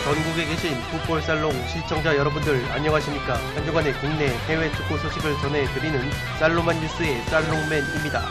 전국에 계신 풋볼살롱 시청자 여러분들 안녕하십니까. 한 주간의 국내 해외 축구 소식을 전해드리는 살로만 뉴스의 살롱맨입니다.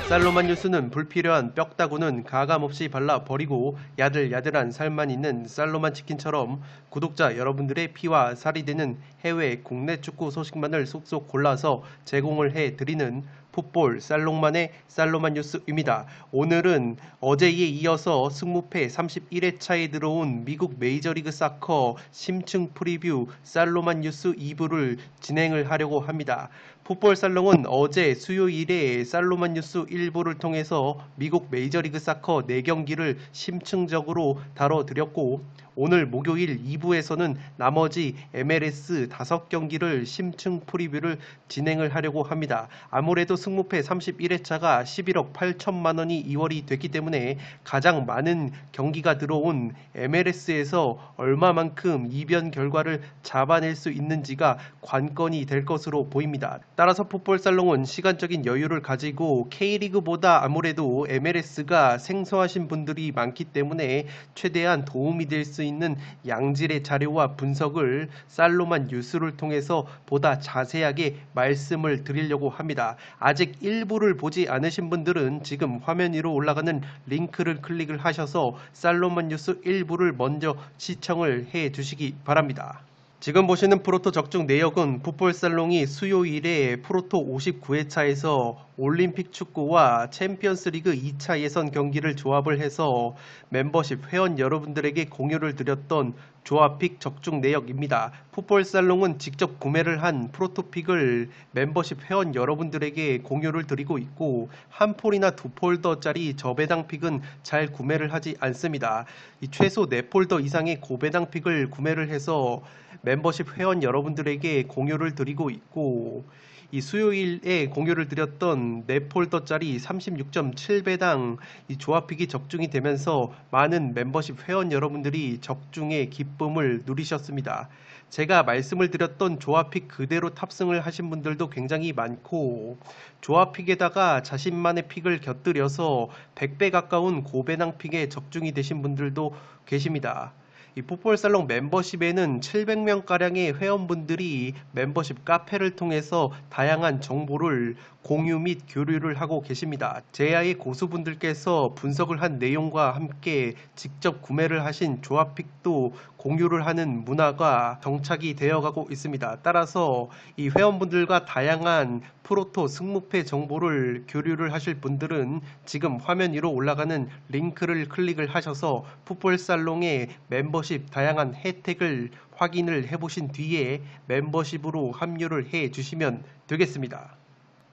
살로만 뉴스는 불필요한 뼈다구는 가감없이 발라버리고 야들야들한 살만 있는 살로만 치킨처럼 구독자 여러분들의 피와 살이 되는 해외 국내 축구 소식만을 쏙쏙 골라서 제공을 해드리는 풋볼 살롱만의 살로만 뉴스입니다. 오늘은 어제에 이어서 승무패 31회차에 들어온 미국 메이저리그 사커 심층 프리뷰 살로만 뉴스 2부를 진행을 하려고 합니다. 풋볼 살롱은 어제 수요일에 살로만 뉴스 1부를 통해서 미국 메이저리그 사커 4경기를 심층적으로 다뤄드렸고, 오늘 목요일 2부에서는 나머지 MLS 5경기를 심층 프리뷰를 진행을 하려고 합니다. 아무래도 승무패 31회차가 11억 8천만원이 이월이 됐기 때문에 가장 많은 경기가 들어온 MLS에서 얼마만큼 이변 결과를 잡아낼 수 있는지가 관건이 될 것으로 보입니다. 따라서 풋볼살롱은 시간적인 여유를 가지고 K리그보다 아무래도 MLS가 생소하신 분들이 많기 때문에 최대한 도움이 될 수 있는 양질의 자료와 분석을 살로만 뉴스를 통해서 보다 자세하게 말씀을 드리려고 합니다. 아직 1부를 보지 않으신 분들은 지금 화면 위로 올라가는 링크를 클릭을 하셔서 살로만 뉴스 1부를 먼저 시청을 해 주시기 바랍니다. 지금 보시는 프로토 적중 내역은 풋볼살롱이 수요일에 프로토 59회차에서 올림픽 축구와 챔피언스리그 2차 예선 경기를 조합을 해서 멤버십 회원 여러분들에게 공유를 드렸던 조합픽 적중 내역입니다. 풋볼살롱은 직접 구매를 한 프로토픽을 멤버십 회원 여러분들에게 공유를 드리고 있고, 한 폴이나 2폴더짜리 저배당 픽은 잘 구매를 하지 않습니다. 최소 4폴더 이상의 고배당 픽을 구매를 해서 멤버십 회원 여러분들에게 공유를 드리고 있고, 이 수요일에 공유를 드렸던 4폴더짜리 36.7배당 이 조합픽이 적중이 되면서 많은 멤버십 회원 여러분들이 적중의 기쁨을 누리셨습니다. 제가 말씀을 드렸던 조합픽 그대로 탑승을 하신 분들도 굉장히 많고, 조합픽에다가 자신만의 픽을 곁들여서 100배 가까운 고배당 픽에 적중이 되신 분들도 계십니다. 이 풋볼살롱 멤버십에는 700명가량의 회원분들이 멤버십 카페를 통해서 다양한 정보를 공유 및 교류를 하고 계십니다. 제야의 고수분들께서 분석을 한 내용과 함께 직접 구매를 하신 조합픽도 공유를 하는 문화가 정착이 되어가고 있습니다. 따라서 이 회원분들과 다양한 프로토 승무패 정보를 교류를 하실 분들은 지금 화면 위로 올라가는 링크를 클릭을 하셔서 풋볼살롱의 멤버십 다양한 혜택을 확인을 해보신 뒤에 멤버십으로 합류를 해 주시면 되겠습니다.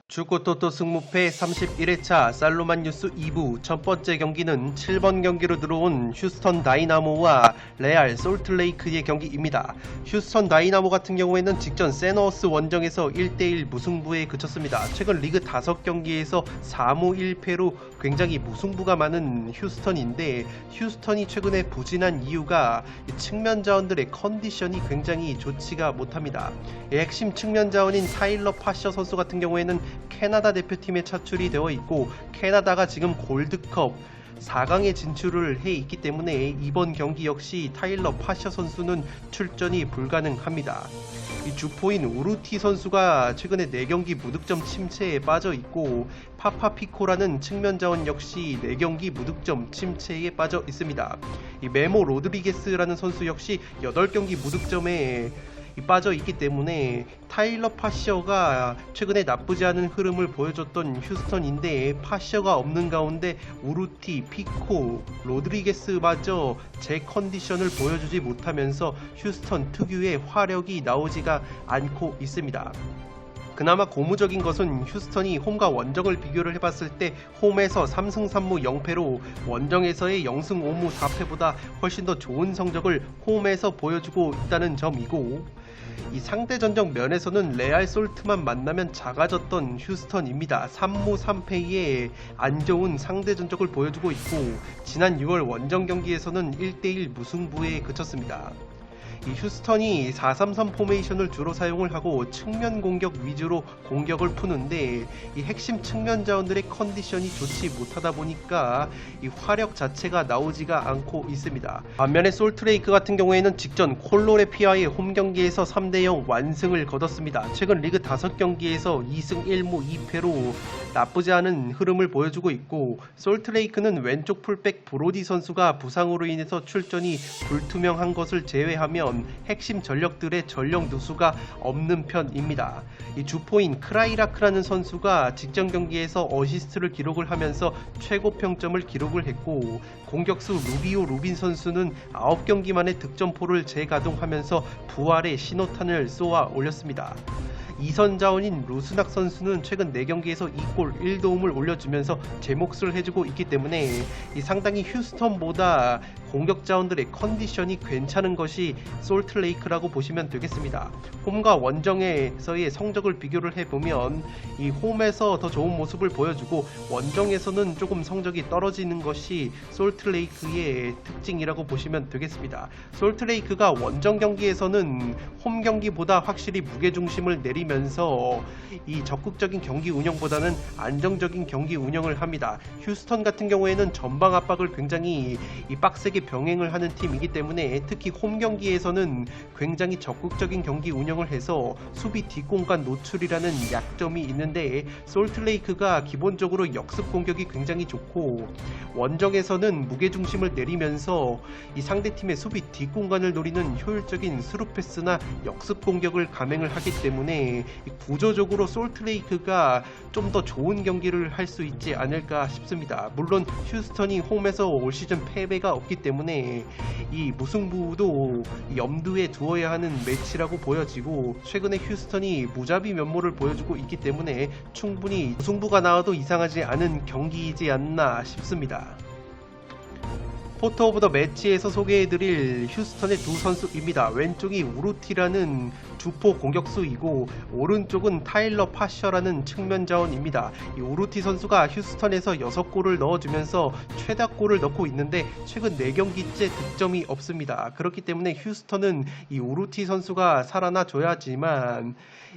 축구토토 승무패 31회차 살로만 뉴스 2부 첫 번째 경기는 7번 경기로 들어온 휴스턴 다이나모와 레알 솔트레이크의 경기입니다. 휴스턴 다이나모 같은 경우에는 직전 세너스 원정에서 1대1 무승부에 그쳤습니다. 최근 리그 5경기에서 4무 1패로 굉장히 무승부가 많은 휴스턴인데, 휴스턴이 최근에 부진한 이유가 측면 자원들의 컨디션이 굉장히 좋지가 못합니다. 핵심 측면 자원인 타일러 파셔 선수 같은 경우에는 캐나다 대표팀에 차출이 되어 있고, 캐나다가 지금 골드컵 4강에 진출을 해 있기 때문에 이번 경기 역시 타일러 파셔 선수는 출전이 불가능합니다. 이 주포인 우루티 선수가 최근에 4경기 무득점 침체에 빠져 있고, 파파피코라는 측면 자원 역시 4경기 무득점 침체에 빠져 있습니다. 이 메모 로드리게스라는 선수 역시 8경기 무득점에 빠져 있기 때문에 타일러 파셔가 최근에 나쁘지 않은 흐름을 보여줬던 휴스턴인데, 파셔가 없는 가운데 우루티, 피코, 로드리게스마저 제 컨디션을 보여주지 못하면서 휴스턴 특유의 화력이 나오지가 않고 있습니다. 그나마 고무적인 것은 휴스턴이 홈과 원정을 비교를 해봤을 때 홈에서 3승 3무 0패로 원정에서의 0승 5무 4패보다 훨씬 더 좋은 성적을 홈에서 보여주고 있다는 점이고, 이 상대 전적 면에서는 레알 솔트만 만나면 작아졌던 휴스턴입니다. 3무 3패에 안 좋은 상대 전적을 보여주고 있고, 지난 6월 원정 경기에서는 1대1 무승부에 그쳤습니다. 이 휴스턴이 4-3-3 포메이션을 주로 사용을 하고 측면 공격 위주로 공격을 푸는데, 이 핵심 측면 자원들의 컨디션이 좋지 못하다 보니까 이 화력 자체가 나오지가 않고 있습니다. 반면에 솔트레이크 같은 경우에는 직전 콜로레피아의 홈 경기에서 3대0 완승을 거뒀습니다. 최근 리그 5경기에서 2승 1무 2패로 나쁘지 않은 흐름을 보여주고 있고, 솔트레이크는 왼쪽 풀백 브로디 선수가 부상으로 인해서 출전이 불투명한 것을 제외하면 핵심 전력들의 전력 누수가 없는 편입니다. 이 주포인 크라이라크라는 선수가 직전 경기에서 어시스트를 기록을 하면서 최고 평점을 기록을 했고, 공격수 루비오 루빈 선수는 9경기 만에 득점포를 재가동하면서 부활의 신호탄을 쏘아 올렸습니다. 2선 자원인 루스낙 선수는 최근 4경기에서 2골 1도움을 올려주면서 제 몫을 해주고 있기 때문에 이 상당히 휴스턴보다 공격 자원들의 컨디션이 괜찮은 것이 솔트레이크라고 보시면 되겠습니다. 홈과 원정에서의 성적을 비교를 해보면 이 홈에서 더 좋은 모습을 보여주고 원정에서는 조금 성적이 떨어지는 것이 솔트레이크의 특징이라고 보시면 되겠습니다. 솔트레이크가 원정 경기에서는 홈 경기보다 확실히 무게중심을 내리면서 이 적극적인 경기 운영보다는 안정적인 경기 운영을 합니다. 휴스턴 같은 경우에는 전방 압박을 굉장히 빡세게 병행을 하는 팀이기 때문에 특히 홈 경기에서는 굉장히 적극적인 경기 운영을 해서 수비 뒷공간 노출이라는 약점이 있는데, 솔트레이크가 기본적으로 역습 공격이 굉장히 좋고 원정에서는 무게중심을 내리면서 이 상대팀의 수비 뒷공간을 노리는 효율적인 스루 패스나 역습 공격을 감행을 하기 때문에 구조적으로 솔트레이크가 좀 더 좋은 경기를 할 수 있지 않을까 싶습니다. 물론 휴스턴이 홈에서 올 시즌 패배가 없기 때문에 이 무승부도 염두에 두어야 하는 매치라고 보여지고, 최근에 휴스턴이 무자비 면모를 보여주고 있기 때문에 충분히 무승부가 나와도 이상하지 않은 경기이지 않나 싶습니다. 포토 오브 더 매치에서 소개해드릴 휴스턴의 두 선수입니다. 왼쪽이 우루티라는 주포 공격수이고 오른쪽은 타일러 파셔라는 측면 자원입니다. 이 우루티 선수가 휴스턴에서 6골을 넣어주면서 최다골을 넣고 있는데 최근 4경기째 득점이 없습니다. 그렇기 때문에 휴스턴은 이 우루티 선수가 살아나줘야지만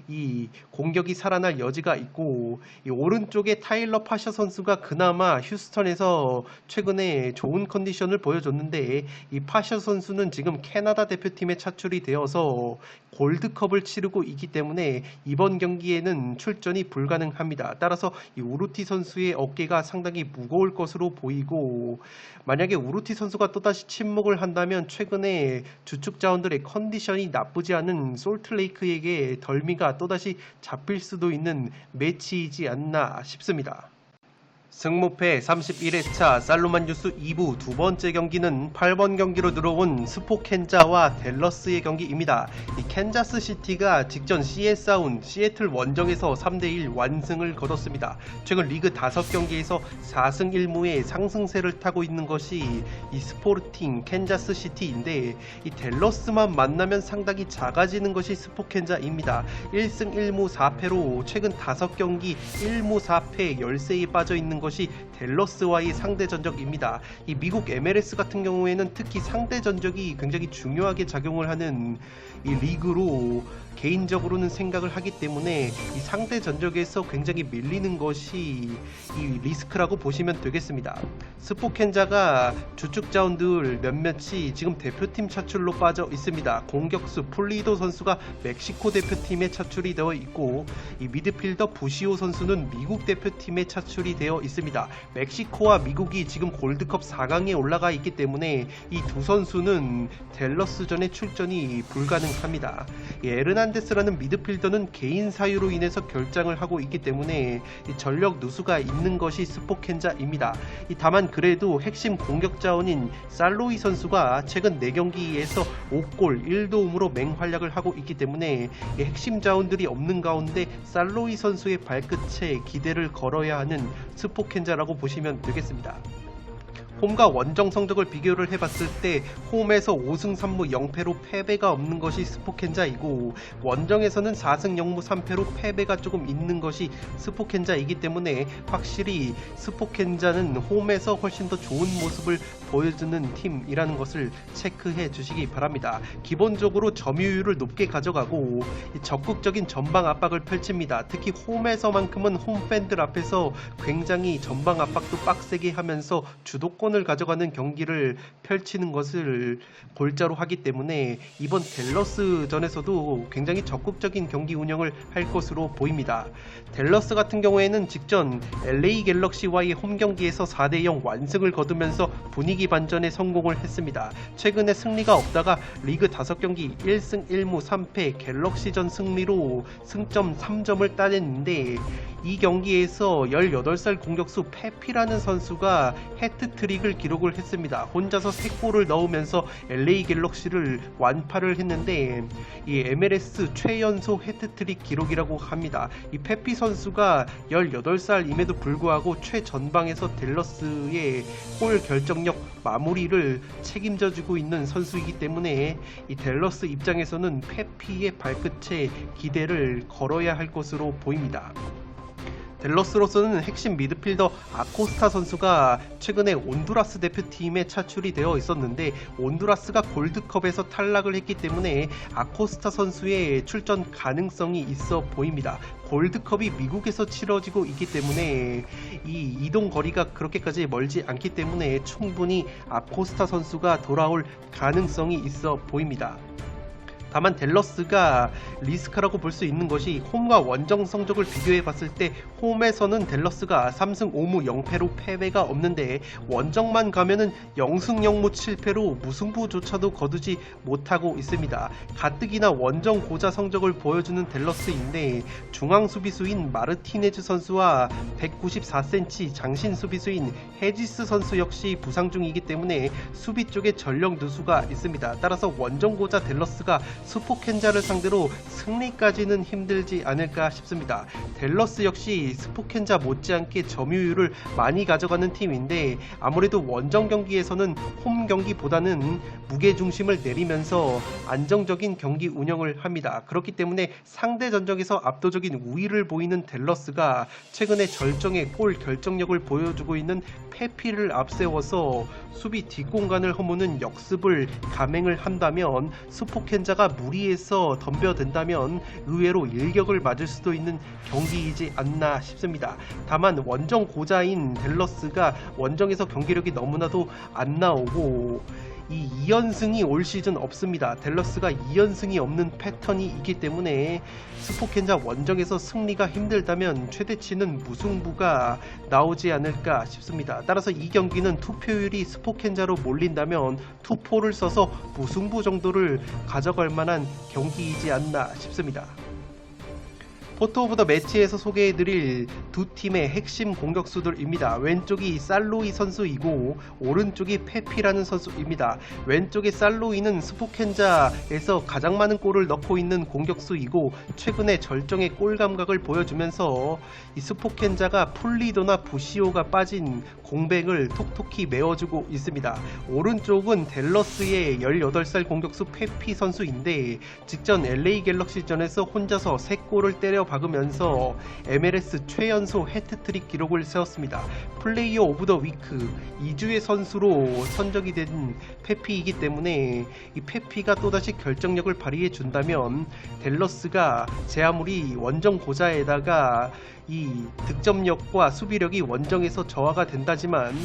이 공격이 살아날 여지가 있고, 이 오른쪽에 타일러 파셔 선수가 그나마 휴스턴에서 최근에 좋은 컨디션을 보여줬는데, 이 파셔 선수는 지금 캐나다 대표팀에 차출이 되어서 골드컵을 치르고 있기 때문에 이번 경기에는 출전이 불가능합니다. 따라서 이 우루티 선수의 어깨가 상당히 무거울 것으로 보이고, 만약에 우루티 선수가 또다시 침묵을 한다면 최근에 주축 자원들의 컨디션이 나쁘지 않은 솔트레이크에게 덜미가 또다시 잡힐 수도 있는 매치이지 않나 싶습니다. 승무패 31회차 살로만유스 2부 두 번째 경기는 8번 경기로 들어온 스포켄자와 댈러스의 경기입니다. 이 캔자스 시티가 직전 CS 싸운 시애틀 원정에서 3대1 완승을 거뒀습니다. 최근 리그 5경기에서 4승 1무의 상승세를 타고 있는 것이 이 스포르팅 캔자스 시티인데, 이 댈러스만 만나면 상당히 작아지는 것이 스포켄자입니다. 1승 1무 4패로 최근 5경기 1무 4패 열세에 빠져있는 것이 댈러스와의 상대 전적입니다. 이 미국 MLS 같은 경우에는 특히 상대 전적이 굉장히 중요하게 작용을 하는 이 리그로 개인적으로는 생각을 하기 때문에 이 상대 전적에서 굉장히 밀리는 것이 이 리스크라고 보시면 되겠습니다. 스포켄자가 주축 자원들 몇몇이 지금 대표팀 차출로 빠져 있습니다. 공격수 폴리도 선수가 멕시코 대표팀에 차출이 되어 있고, 이 미드필더 부시오 선수는 미국 대표팀에 차출이 되어 있습니다. 있습니다. 멕시코와 미국이 지금 골드컵 4강에 올라가 있기 때문에 이 두 선수는 댈러스전의 출전이 불가능합니다. 에르난데스라는 미드필더는 개인 사유로 인해서 결장을 하고 있기 때문에 이 전력 누수가 있는 것이 스포켄자입니다. 다만 그래도 핵심 공격 자원인 살로이 선수가 최근 4경기에서 5골 1도움으로 맹활약을 하고 있기 때문에 핵심 자원들이 없는 가운데 살로이 선수의 발끝에 기대를 걸어야 하는 스포켄자라고 보시면 되겠습니다. 홈과 원정 성적을 비교를 해봤을 때 홈에서 5승 3무 0패로 패배가 없는 것이 스포켄자이고 원정에서는 4승 0무 3패로 패배가 조금 있는 것이 스포켄자이기 때문에 확실히 스포켄자는 홈에서 훨씬 더 좋은 모습을 보여주는 팀이라는 것을 체크해 주시기 바랍니다. 기본적으로 점유율을 높게 가져가고 적극적인 전방 압박을 펼칩니다. 특히 홈에서만큼은 홈팬들 앞에서 굉장히 전방 압박도 빡세게 하면서 주도권을 가져가는 경기를 펼치는 것을 골자로 하기 때문에 이번 댈러스전에서도 굉장히 적극적인 경기 운영을 할 것으로 보입니다. 댈러스 같은 경우에는 직전 LA 갤럭시와의 홈 경기에서 4대0 완승을 거두면서 분위기 반전에 성공을 했습니다. 최근에 승리가 없다가 리그 5경기 1승 1무 3패 갤럭시전 승리로 승점 3점을 따냈는데 이 경기에서 18살 공격수 페피라는 선수가 해트트릭을 기록을 했습니다. 혼자서 3골을 넣으면서 LA 갤럭시를 완파를 했는데 이 MLS 최연소 해트트릭 기록이라고 합니다. 이 페피 선수가 18살임에도 불구하고 최전방에서 댈러스의 골 결정력 마무리를 책임져주고 있는 선수이기 때문에 이 댈러스 입장에서는 페피의 발끝에 기대를 걸어야 할 것으로 보입니다. 댈러스로서는 핵심 미드필더 아코스타 선수가 최근에 온두라스 대표팀에 차출이 되어 있었는데 온두라스가 골드컵에서 탈락을 했기 때문에 아코스타 선수의 출전 가능성이 있어 보입니다. 골드컵이 미국에서 치러지고 있기 때문에 이 이동 거리가 그렇게까지 멀지 않기 때문에 충분히 아코스타 선수가 돌아올 가능성이 있어 보입니다. 다만 댈러스가 리스크라고 볼 수 있는 것이 홈과 원정 성적을 비교해 봤을 때 홈에서는 댈러스가 3승 5무 0패로 패배가 없는데 원정만 가면은 0승 0무 7패로 무승부조차도 거두지 못하고 있습니다. 가뜩이나 원정 고자 성적을 보여주는 댈러스인데 중앙 수비수인 마르티네즈 선수와 194cm 장신 수비수인 헤지스 선수 역시 부상 중이기 때문에 수비 쪽에 전력 누수가 있습니다. 따라서 원정 고자 댈러스가 스포켄자를 상대로 승리까지는 힘들지 않을까 싶습니다. 댈러스 역시 스포켄자 못지않게 점유율을 많이 가져가는 팀인데 아무래도 원정 경기에서는 홈 경기보다는 무게중심을 내리면서 안정적인 경기 운영을 합니다. 그렇기 때문에 상대 전적에서 압도적인 우위를 보이는 댈러스가 최근에 절정의 골 결정력을 보여주고 있는 페피를 앞세워서 수비 뒷공간을 허무는 역습을 감행을 한다면 스포켄자가 무리해서 덤벼든다면 의외로 일격을 맞을 수도 있는 경기이지 않나 싶습니다. 다만 원정 고자인 댈러스가 원정에서 경기력이 너무나도 안 나오고 이 2연승이 올 시즌 없습니다. 댈러스가 2연승이 없는 패턴이 있기 때문에 스포켄자 원정에서 승리가 힘들다면 최대치는 무승부가 나오지 않을까 싶습니다. 따라서 이 경기는 투표율이 스포켄자로 몰린다면 투포를 써서 무승부 정도를 가져갈 만한 경기이지 않나 싶습니다. 포토 오브 더 매치에서 소개해드릴 두 팀의 핵심 공격수들입니다. 왼쪽이 살로이 선수이고 오른쪽이 페피라는 선수입니다. 왼쪽의 살로이는 스포켄자에서 가장 많은 골을 넣고 있는 공격수이고 최근에 절정의 골 감각을 보여주면서 이 스포켄자가 폴리도나 부시오가 빠진 공백을 톡톡히 메워주고 있습니다. 오른쪽은 댈러스의 18살 공격수 페피 선수인데 직전 LA 갤럭시전에서 혼자서 3골을 때려 박으면서 MLS 최연소 해트트릭 기록을 세웠습니다. 플레이어 오브 더 위크 2주의 선수로 선정이 된 페피이기 때문에 이 페피가 또다시 결정력을 발휘해 준다면 댈러스가 제 아무리 원정 고자에다가 이 득점력과 수비력이 원정에서 저하가 된다지만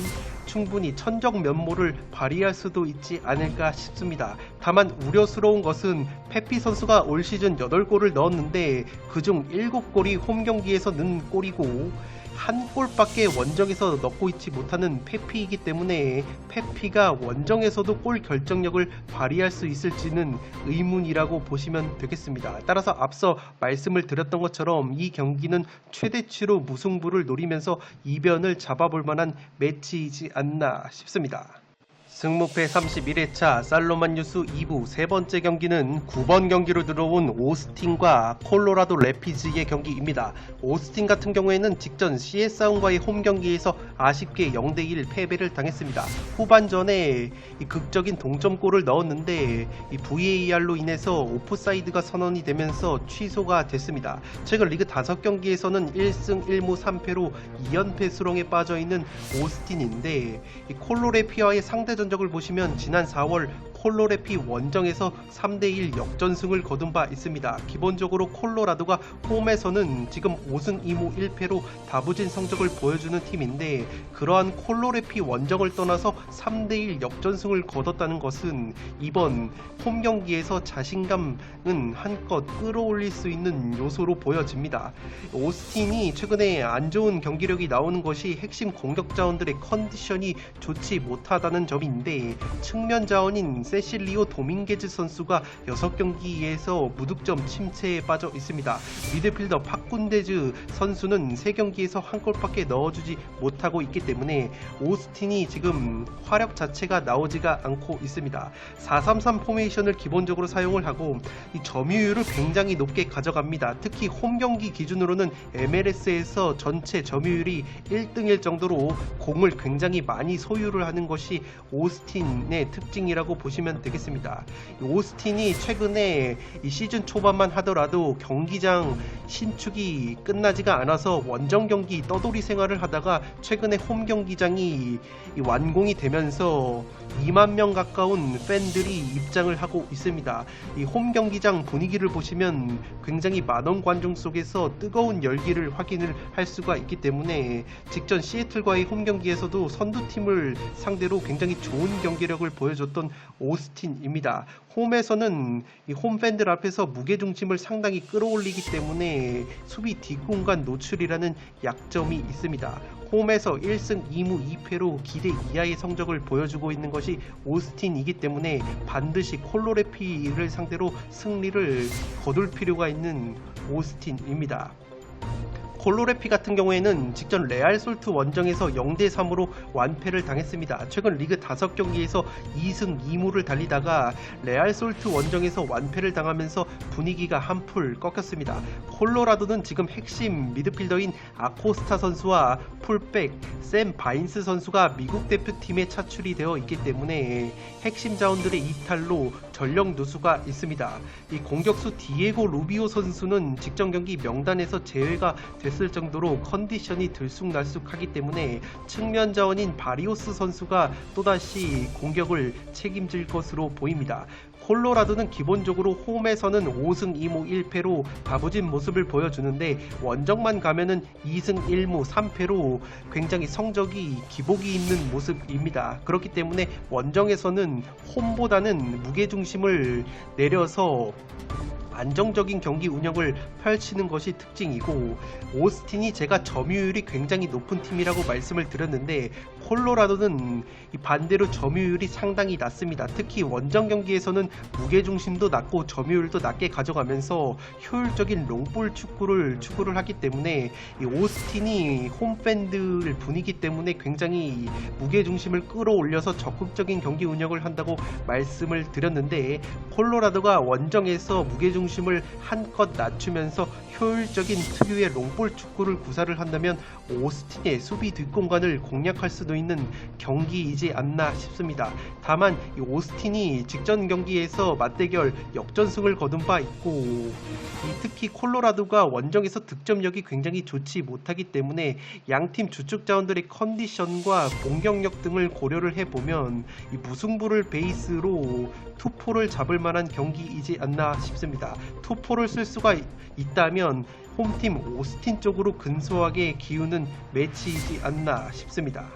충분히 천적 면모를 발휘할 수도 있지 않을까 싶습니다. 다만 우려스러운 것은 페피 선수가 올 시즌 8골을 넣었는데 그중 7골이 홈 경기에서 넣은 골이고 한 골밖에 원정에서 넣고 있지 못하는 페피이기 때문에 페피가 원정에서도 골 결정력을 발휘할 수 있을지는 의문이라고 보시면 되겠습니다. 따라서 앞서 말씀을 드렸던 것처럼 이 경기는 최대치로 무승부를 노리면서 이변을 잡아볼 만한 매치이지 않나 싶습니다. 승무패 31회차 살로만유스 2부 세 번째 경기는 9번 경기로 들어온 오스틴과 콜로라도 래피즈의 경기입니다. 오스틴 같은 경우에는 직전 CS아운과의 홈 경기에서 아쉽게 0대1 패배를 당했습니다. 후반전에 이 극적인 동점골을 넣었는데 이 VAR로 인해서 오프사이드가 선언이 되면서 취소가 됐습니다. 최근 리그 5경기에서는 1승 1무 3패로 2연패 수렁에 빠져있는 오스틴인데 이 콜로래피와의 상대전 적을 보시면 지난 4월 콜로래피 원정에서 3대1 역전승을 거둔 바 있습니다. 기본적으로 콜로라도가 홈에서는 지금 5승 2무 1패로 다부진 성적을 보여주는 팀인데 그러한 콜로래피 원정을 떠나서 3대1 역전승을 거뒀다는 것은 이번 홈 경기에서 자신감은 한껏 끌어올릴 수 있는 요소로 보여집니다. 오스틴이 최근에 안 좋은 경기력이 나오는 것이 핵심 공격 자원들의 컨디션이 좋지 못하다는 점인데 측면 자원인 세실리오 도밍게즈 선수가 6경기에서 무득점 침체에 빠져 있습니다. 미드필더 파쿤데즈 선수는 3경기에서 한 골밖에 넣어주지 못하고 있기 때문에 오스틴이 지금 화력 자체가 나오지가 않고 있습니다. 4-3-3 포메이션을 기본적으로 사용을 하고 이 점유율을 굉장히 높게 가져갑니다. 특히 홈 경기 기준으로는 MLS에서 전체 점유율이 1등일 정도로 공을 굉장히 많이 소유를 하는 것이 오스틴의 특징이라고 보시면 되겠습니다. 오스틴이 최근에 이 시즌 초반만 하더라도 경기장 신축이 끝나지가 않아서 원정 경기 떠돌이 생활을 하다가 최근에 홈 경기장이 완공이 되면서 2만 명 가까운 팬들이 입장을 하고 있습니다. 이 홈 경기장 분위기를 보시면 굉장히 만원 관중 속에서 뜨거운 열기를 확인을 할 수가 있기 때문에 직전 시애틀과의 홈 경기에서도 선두팀을 상대로 굉장히 좋은 경기력을 보여줬던 오스틴입니다. 홈에서는 이 홈팬들 앞에서 무게중심을 상당히 끌어올리기 때문에 수비 뒷공간 노출이라는 약점이 있습니다. 홈에서 1승 2무 2패로 기대 이하의 성적을 보여주고 있는 것이 오스틴이기 때문에 반드시 콜로래피를 상대로 승리를 거둘 필요가 있는 오스틴입니다. 콜로래피 같은 경우에는 직전 레알 솔트 원정에서 0대3으로 완패를 당했습니다. 최근 리그 5경기에서 2승 2무를 달리다가 레알 솔트 원정에서 완패를 당하면서 분위기가 한풀 꺾였습니다. 콜로라도는 지금 핵심 미드필더인 아코스타 선수와 풀백 샘 바인스 선수가 미국 대표팀에 차출이 되어 있기 때문에 핵심 자원들의 이탈로 전력 누수가 있습니다. 이 공격수 디에고 루비오 선수는 직전 경기 명단에서 제외가 됐을 정도로 컨디션이 들쑥날쑥하기 때문에 측면 자원인 바리오스 선수가 또다시 공격을 책임질 것으로 보입니다. 콜로라도는 기본적으로 홈에서는 5승 2무 1패로 다부진 모습을 보여주는데 원정만 가면은 2승 1무 3패로 굉장히 성적이 기복이 있는 모습입니다. 그렇기 때문에 원정에서는 홈보다는 무게중심을 내려서 안정적인 경기 운영을 펼치는 것이 특징이고 오스틴이 제가 점유율이 굉장히 높은 팀이라고 말씀을 드렸는데 콜로라도는 반대로 점유율이 상당히 낮습니다. 특히 원정 경기에서는 무게중심도 낮고 점유율도 낮게 가져가면서 효율적인 롱볼 축구를 하기 때문에 이 오스틴이 홈팬들 분위기 때문에 굉장히 무게중심을 끌어올려서 적극적인 경기 운영을 한다고 말씀을 드렸는데 콜로라도가 원정에서 무게중심을 한껏 낮추면서 효율적인 특유의 롱볼 축구를 구사를 한다면 오스틴의 수비 뒷공간을 공략할 수도 있는 경기이지 않나 싶습니다. 다만 이 오스틴이 직전 경기에서 맞대결 역전승을 거둔 바 있고 특히 콜로라도가 원정에서 득점력이 굉장히 좋지 못하기 때문에 양팀 주축 자원들의 컨디션과 공격력 등을 고려를 해보면 이 무승부를 베이스로 투포를 잡을 만한 경기이지 않나 싶습니다. 투포를 쓸 수가 있다면 홈팀 오스틴 쪽으로 근소하게 기우는 매치이지 않나 싶습니다.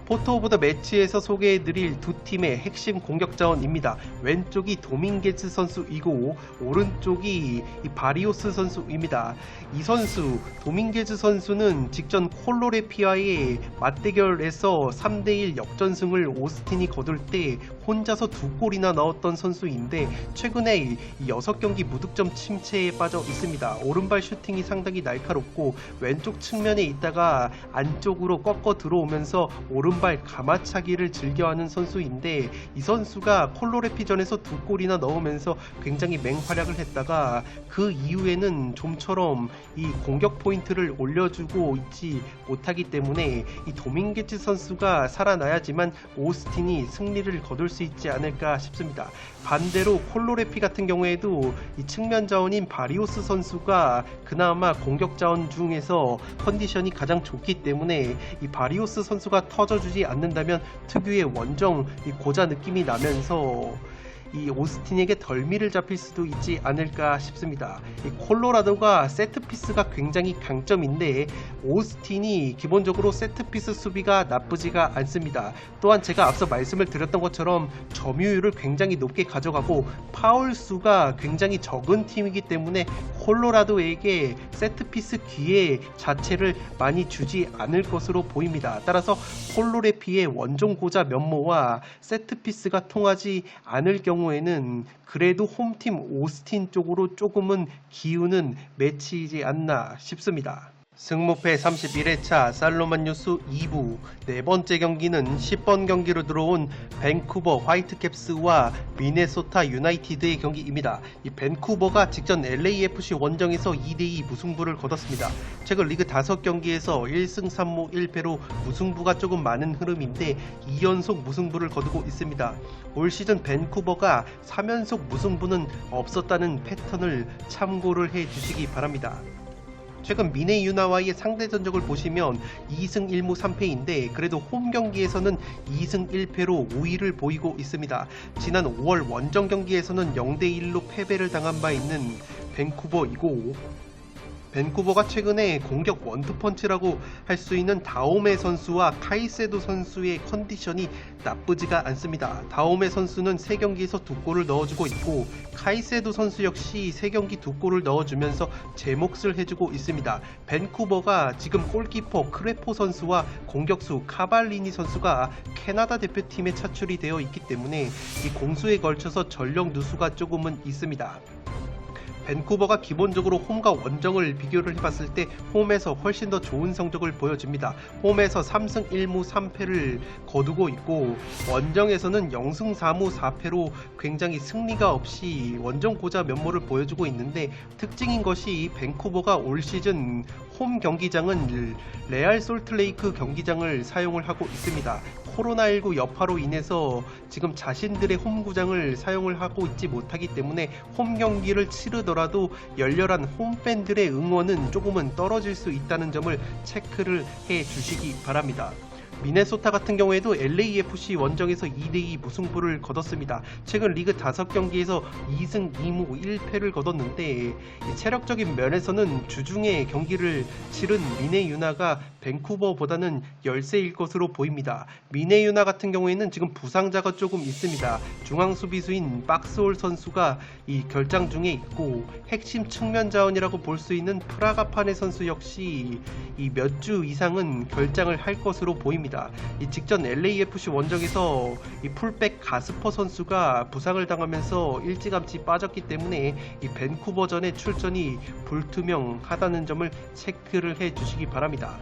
포토 오브 더 매치에서 소개해드릴 두 팀의 핵심 공격 자원입니다. 왼쪽이 도밍게즈 선수이고 오른쪽이 이 바리오스 선수입니다. 이 선수 도밍게즈 선수는 직전 콜로레피아의 맞대결에서 3대1 역전승을 오스틴이 거둘 때 혼자서 2골이나 넣었던 선수인데 최근에 이 6경기 무득점 침체에 빠져 있습니다. 오른발 슈팅이 상당히 날카롭고 왼쪽 측면에 있다가 안쪽으로 꺾어 들어오면서 오른발 가마차기를 즐겨하는 선수인데 이 선수가 콜로레피전에서 2골이나 넣으면서 굉장히 맹활약을 했다가 그 이후에는 좀처럼 이 공격 포인트를 올려주고 있지 못하기 때문에 이 도밍게츠 선수가 살아나야지만 오스틴이 승리를 거둘 수 있지 않을까 싶습니다. 반대로 콜로레피 같은 경우에도 이 측면 자원인 바리오스 선수가 그나마 공격 자원 중에서 컨디션이 가장 좋기 때문에 이 바리오스 선수가 터져주지 않는다면 특유의 원정 이 고자 느낌이 나면서 이 오스틴에게 덜미를 잡힐 수도 있지 않을까 싶습니다. 이 콜로라도가 세트피스가 굉장히 강점인데 오스틴이 기본적으로 세트피스 수비가 나쁘지가 않습니다. 또한 제가 앞서 말씀을 드렸던 것처럼 점유율을 굉장히 높게 가져가고 파울 수가 굉장히 적은 팀이기 때문에 콜로라도에게 세트피스 기회 자체를 많이 주지 않을 것으로 보입니다. 따라서 콜로레피의 원종고자 면모와 세트피스가 통하지 않을 경우에는 그래도 홈팀 오스틴 쪽으로 조금은 기우는 매치이지 않나 싶습니다. 승무패 31회차 살로만 뉴스 2부 네 번째 경기는 10번 경기로 들어온 밴쿠버 화이트캡스와 미네소타 유나이티드의 경기입니다. 이 밴쿠버가 직전 LAFC 원정에서 2대2 무승부를 거뒀습니다. 최근 리그 5경기에서 1승 3무 1패로 무승부가 조금 많은 흐름인데 2연속 무승부를 거두고 있습니다. 올 시즌 밴쿠버가 3연속 무승부는 없었다는 패턴을 참고를 해주시기 바랍니다. 최근 미네 유나와의 상대 전적을 보시면 2승 1무 3패인데 그래도 홈 경기에서는 2승 1패로 우위를 보이고 있습니다. 지난 5월 원정 경기에서는 0대1로 패배를 당한 바 있는 밴쿠버이고 밴쿠버가 최근에 공격 원투펀치라고 할 수 있는 다오메 선수와 카이세도 선수의 컨디션이 나쁘지가 않습니다. 다오메 선수는 3경기에서 2골을 넣어주고 있고 카이세도 선수 역시 3경기 2골을 넣어주면서 제 몫을 해주고 있습니다. 밴쿠버가 지금 골키퍼 크레포 선수와 공격수 카발리니 선수가 캐나다 대표팀에 차출이 되어 있기 때문에 이 공수에 걸쳐서 전력 누수가 조금은 있습니다. 밴쿠버가 기본적으로 홈과 원정을 비교를 해봤을 때 홈에서 훨씬 더 좋은 성적을 보여줍니다. 홈에서 3승 1무 3패를 거두고 있고 원정에서는 0승 4무 4패로 굉장히 승리가 없이 원정 고자 면모를 보여주고 있는데 특징인 것이 밴쿠버가 올 시즌 홈 경기장은 레알 솔트레이크 경기장을 사용을 하고 있습니다. 코로나19 여파로 인해서 지금 자신들의 홈구장을 사용을 하고 있지 못하기 때문에 홈 경기를 치르더라도 열렬한 홈팬들의 응원은 조금은 떨어질 수 있다는 점을 체크를 해 주시기 바랍니다. 미네소타 같은 경우에도 LAFC 원정에서 2대2 무승부를 거뒀습니다. 최근 리그 5경기에서 2승 2무 1패를 거뒀는데 체력적인 면에서는 주중에 경기를 치른 미네 유나가 밴쿠버보다는 열세일 것으로 보입니다. 미네 유나 같은 경우에는 지금 부상자가 조금 있습니다. 중앙 수비수인 박스홀 선수가 이 결장 중에 있고 핵심 측면 자원이라고 볼 수 있는 프라가파네 선수 역시 이 몇 주 이상은 결장을 할 것으로 보입니다. 이 직전 LAFC 원정에서 이 풀백 가스퍼 선수가 부상을 당하면서 일찌감치 빠졌기 때문에 이 밴쿠버전의 출전이 불투명하다는 점을 체크를 해 주시기 바랍니다.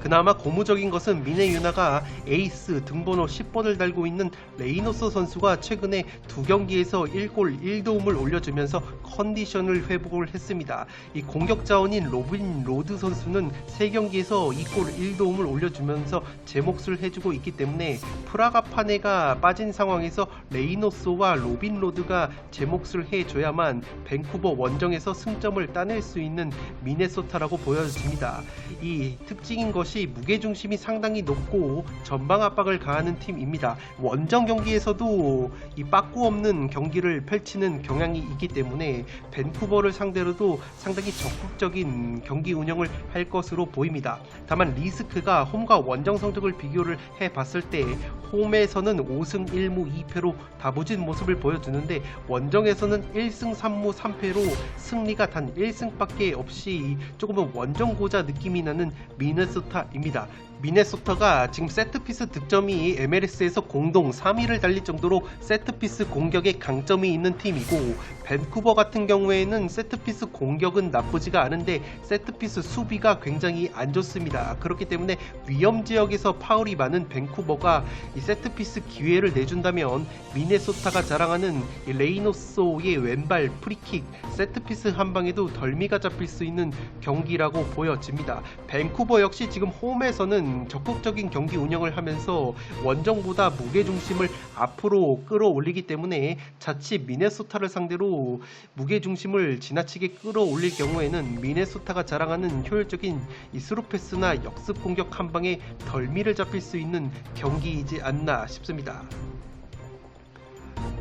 그나마 고무적인 것은 미네 유나가 에이스 등번호 10번을 달고 있는 레이노스 선수가 최근에 2경기에서 1골 1도움을 올려주면서 컨디션을 회복을 했습니다. 이 공격 자원인 로빈 로드 선수는 3경기에서 2골 1도움을 올려주면서 제 몫을 해주고 있기 때문에 프라가파네가 빠진 상황에서 레이노스와 로빈 로드가 제 몫을 해줘야만 밴쿠버 원정에서 승점을 따낼 수 있는 미네소타라고 보여집니다. 이 특징이 특징인 것이 무게중심이 상당히 높고 전방 압박을 가하는 팀입니다. 원정 경기에서도 이 빠꾸 없는 경기를 펼치는 경향이 있기 때문에 밴쿠버를 상대로도 상당히 적극적인 경기 운영을 할 것으로 보입니다. 다만 리스크가 홈과 원정 성적을 비교를 해봤을 때 홈에서는 5승 1무 2패로 다부진 모습을 보여주는데 원정에서는 1승 3무 3패로 승리가 단 1승밖에 없이 조금은 원정고자 느낌이 나는 미네소타입니다. 미네소타가 지금 세트피스 득점이 MLS에서 공동 3위를 달릴 정도로 세트피스 공격에 강점이 있는 팀이고, 밴쿠버 같은 경우에는 세트피스 공격은 나쁘지가 않은데 세트피스 수비가 굉장히 안 좋습니다. 그렇기 때문에 위험지역에서 파울이 많은 밴쿠버가 이 세트피스 기회를 내준다면 미네소타가 자랑하는 이 레이노소의 왼발 프리킥 세트피스 한 방에도 덜미가 잡힐 수 있는 경기라고 보여집니다. 밴쿠버 역시 지금 홈에서는 적극적인 경기 운영을 하면서 원정보다 무게중심을 앞으로 끌어올리기 때문에 자칫 미네소타를 상대로 무게중심을 지나치게 끌어올릴 경우에는 미네소타가 자랑하는 효율적인 이 스루패스나 역습 공격 한 방에 덜미를 잡힐 수 있는 경기이지 않나 싶습니다.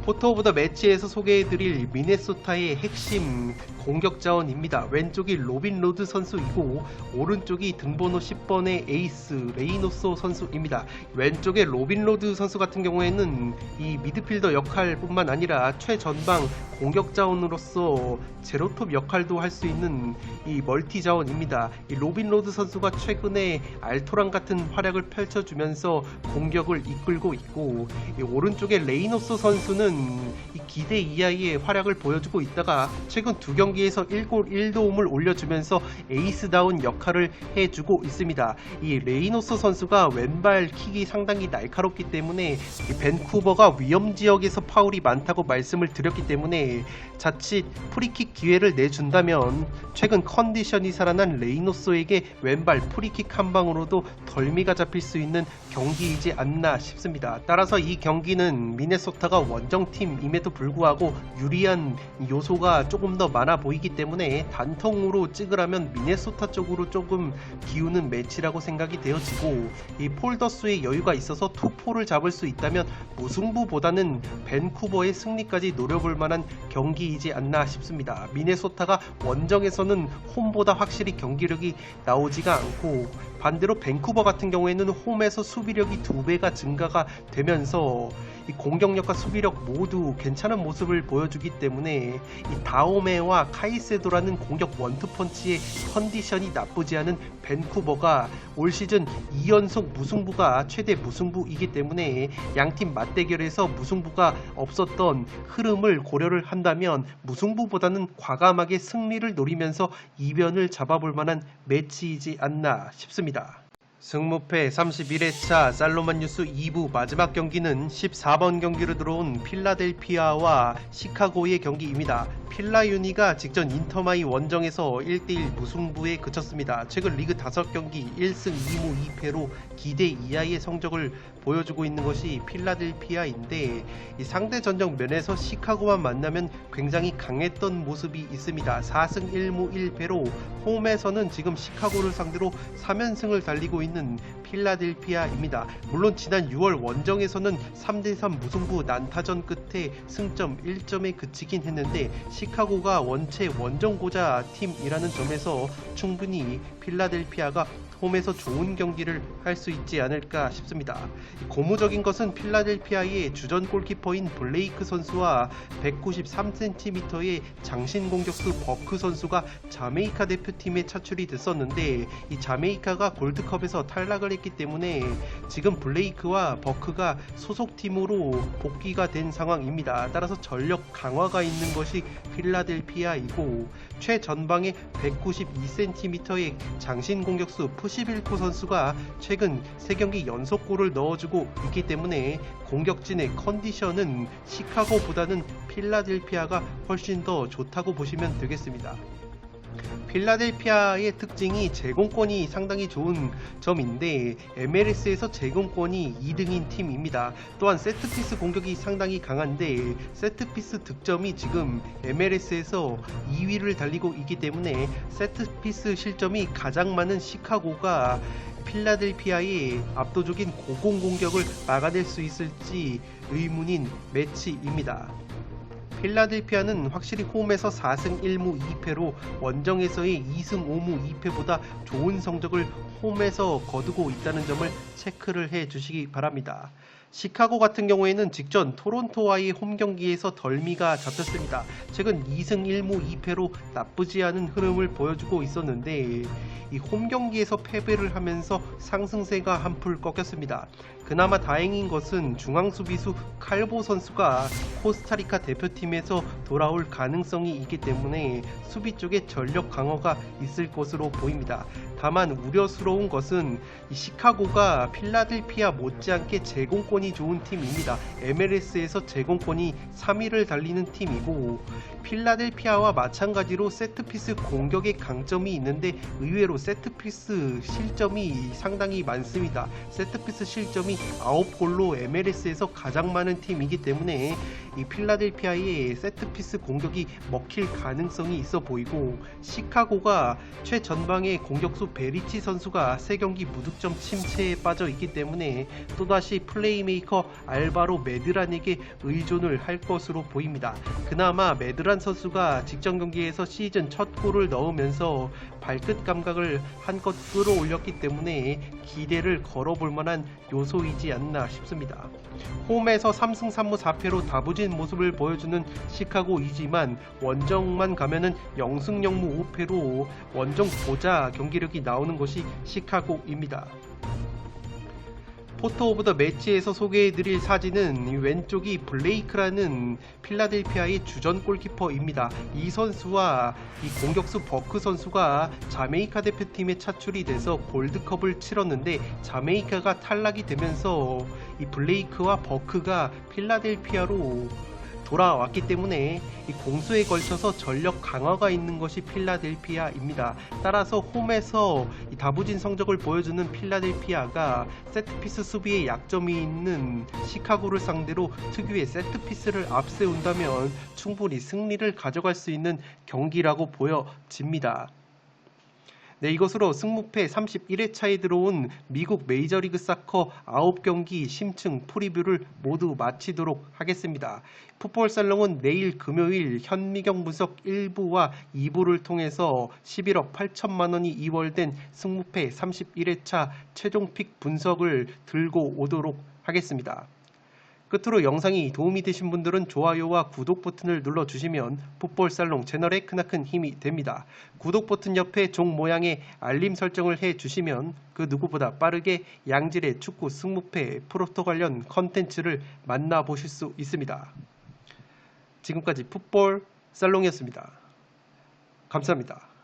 포토 오브 더 매치에서 소개해드릴 미네소타의 핵심 공격 자원입니다. 왼쪽이 로빈 로드 선수이고 오른쪽이 등번호 10번의 에이스 레이노소 선수입니다. 왼쪽의 로빈 로드 선수 같은 경우에는 이 미드필더 역할뿐만 아니라 최전방 공격 자원으로서 제로톱 역할도 할 수 있는 이 멀티 자원입니다. 이 로빈 로드 선수가 최근에 알토란 같은 활약을 펼쳐주면서 공격을 이끌고 있고, 이 오른쪽의 레이노소 선수는 이 기대 이하의 활약을 보여주고 있다가 최근 두 경기에서 1골 1도움을 올려주면서 에이스다운 역할을 해주고 있습니다. 이 레이노소 선수가 왼발 킥이 상당히 날카롭기 때문에 이 밴쿠버가 위험지역에서 파울이 많다고 말씀을 드렸기 때문에 자칫 프리킥 기회를 내준다면 최근 컨디션이 살아난 레이노소에게 왼발 프리킥 한 방으로도 덜미가 잡힐 수 있는 경기이지 않나 싶습니다. 따라서 이 경기는 미네소타가 원정팀임에도 불구하고 유리한 요소가 조금 더 많아 보이기 때문에 단통으로 찍으라면 미네소타 쪽으로 조금 기우는 매치라고 생각이 되어지고, 이 폴더스의 여유가 있어서 투포를 잡을 수 있다면 무승부보다는 밴쿠버의 승리까지 노려볼 만한 경기이지 않나 싶습니다. 미네소타가 원정에서는 홈보다 확실히 경기력이 나오지가 않고, 반대로 밴쿠버 같은 경우에는 홈에서 수비력이 2배가 증가가 되면서 이 공격력과 수비력 모두 괜찮은 모습을 보여주기 때문에 이 다오메와 카이세도라는 공격 원투펀치의 컨디션이 나쁘지 않은 밴쿠버가 올 시즌 2연속 무승부가 최대 무승부이기 때문에 양팀 맞대결에서 무승부가 없었던 흐름을 고려를 한다면 무승부보다는 과감하게 승리를 노리면서 이변을 잡아볼 만한 매치이지 않나 싶습니다. 승무패 31회차 살로만 뉴스 2부 마지막 경기는 14번 경기로 들어온 필라델피아와 시카고의 경기입니다. 필라유니가 직전 인터마이 원정에서 1대1 무승부에 그쳤습니다. 최근 리그 5경기 1승 2무 2패로 기대 이하의 성적을 보여주고 있는 것이 필라델피아인데, 이 상대 전적 면에서 시카고만 만나면 굉장히 강했던 모습이 있습니다. 4승 1무 1패로 홈에서는 지금 시카고를 상대로 3연승을 달리고 있는 필라델피아입니다. 물론 지난 6월 원정에서는 3대3 무승부 난타전 끝에 승점 1점에 그치긴 했는데 시카고가 원체 원정고자 팀이라는 점에서 충분히 필라델피아가 홈에서 좋은 경기를 할 수 있지 않을까 싶습니다. 고무적인 것은 필라델피아의 주전 골키퍼인 블레이크 선수와 193cm의 장신 공격수 버크 선수가 자메이카 대표팀에 차출이 됐었는데, 이 자메이카가 골드컵에서 탈락을 했기 때문에 지금 블레이크와 버크가 소속팀으로 복귀가 된 상황입니다. 따라서 전력 강화가 있는 것이 필라델피아이고, 최전방에 192cm의 장신 공격수 푸시빌코 선수가 최근 3경기 연속골을 넣어주고 있기 때문에 공격진의 컨디션은 시카고보다는 필라델피아가 훨씬 더 좋다고 보시면 되겠습니다. 필라델피아의 특징이 제공권이 상당히 좋은 점인데 MLS에서 제공권이 2등인 팀입니다. 또한 세트피스 공격이 상당히 강한데 세트피스 득점이 지금 MLS에서 2위를 달리고 있기 때문에 세트피스 실점이 가장 많은 시카고가 필라델피아의 압도적인 고공 공격을 막아낼 수 있을지 의문인 매치입니다. 필라델피아는 확실히 홈에서 4승 1무 2패로 원정에서의 2승 5무 2패보다 좋은 성적을 홈에서 거두고 있다는 점을 체크를 해 주시기 바랍니다. 시카고 같은 경우에는 직전 토론토와의 홈 경기에서 덜미가 잡혔습니다. 최근 2승 1무 2패로 나쁘지 않은 흐름을 보여주고 있었는데 이 홈 경기에서 패배를 하면서 상승세가 한풀 꺾였습니다. 그나마 다행인 것은 중앙 수비수 칼보 선수가 코스타리카 대표팀에서 돌아올 가능성이 있기 때문에 수비 쪽에 전력 강화가 있을 것으로 보입니다. 다만 우려스러운 것은 이 시카고가 필라델피아 못지않게 제공권이 좋은 팀입니다. MLS에서 제공권이 3위를 달리는 팀이고 필라델피아와 마찬가지로 세트피스 공격의 강점이 있는데 의외로 세트피스 실점이 상당히 많습니다. 세트피스 실점이 9골로 MLS에서 가장 많은 팀이기 때문에 이 필라델피아의 세트피스 공격이 먹힐 가능성이 있어 보이고 시카고가 최전방의 공격수 베리치 선수가 3경기 무득점 침체에 빠져 있기 때문에 또다시 플레이메이커 알바로 메드란에게 의존을 할 것으로 보입니다. 그나마 메드란 선수가 직전 경기에서 시즌 첫 골을 넣으면서 발끝 감각을 한껏 끌어올렸기 때문에 기대를 걸어볼 만한 요소이지 않나 싶습니다. 홈에서 3승 3무 4패로 다부진 모습을 보여주는 시카고이지만 원정만 가면은 0승 0무 5패로 원정 보자 경기력이 나오는 것이 시카고입니다. 포토 오브 더 매치에서 소개해드릴 사진은 왼쪽이 블레이크라는 필라델피아의 주전 골키퍼입니다. 이 선수와 이 공격수 버크 선수가 자메이카 대표팀에 차출이 돼서 골드컵을 치렀는데 자메이카가 탈락이 되면서 이 블레이크와 버크가 필라델피아로 돌아왔기 때문에 이 공수에 걸쳐서 전력 강화가 있는 것이 필라델피아입니다. 따라서 홈에서 이 다부진 성적을 보여주는 필라델피아가 세트피스 수비에 약점이 있는 시카고를 상대로 특유의 세트피스를 앞세운다면 충분히 승리를 가져갈 수 있는 경기라고 보여집니다. 네, 이것으로 승무패 31회차에 들어온 미국 메이저리그 사커 9경기 심층 프리뷰를 모두 마치도록 하겠습니다. 풋볼 살롱은 내일 금요일 현미경 분석 1부와 2부를 통해서 11억 8천만 원이 이월된 승무패 31회차 최종 픽 분석을 들고 오도록 하겠습니다. 끝으로 영상이 도움이 되신 분들은 좋아요와 구독 버튼을 눌러주시면 풋볼살롱 채널에 크나큰 힘이 됩니다. 구독 버튼 옆에 종 모양의 알림 설정을 해주시면 그 누구보다 빠르게 양질의 축구 승무패 프로토 관련 컨텐츠를 만나보실 수 있습니다. 지금까지 풋볼살롱이었습니다. 감사합니다.